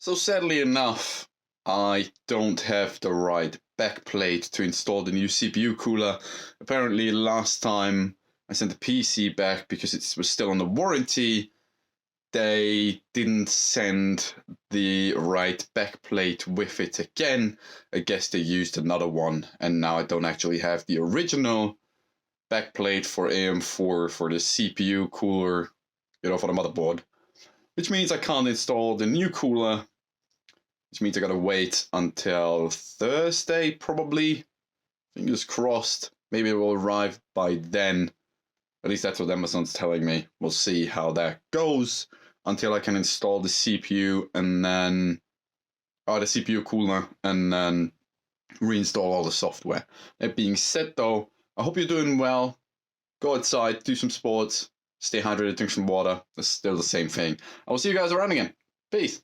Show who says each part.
Speaker 1: So sadly enough, I don't have the right backplate to install the new CPU cooler. Apparently last time I sent the PC back because it was still under warranty, they didn't send the right backplate with it again. I guess they used another one, and now I don't actually have the original backplate for AM4 for the CPU cooler, for the motherboard. Which means I can't install the new cooler, which means I gotta wait until Thursday, probably. Fingers crossed. Maybe it will arrive by then. At least that's what Amazon's telling me. We'll see how that goes until I can install the CPU and then the CPU cooler and then reinstall all the software. That being said though, I hope you're doing well. Go outside, do some sports, stay hydrated, drink some water. That's still the same thing. I will see you guys around again. Peace.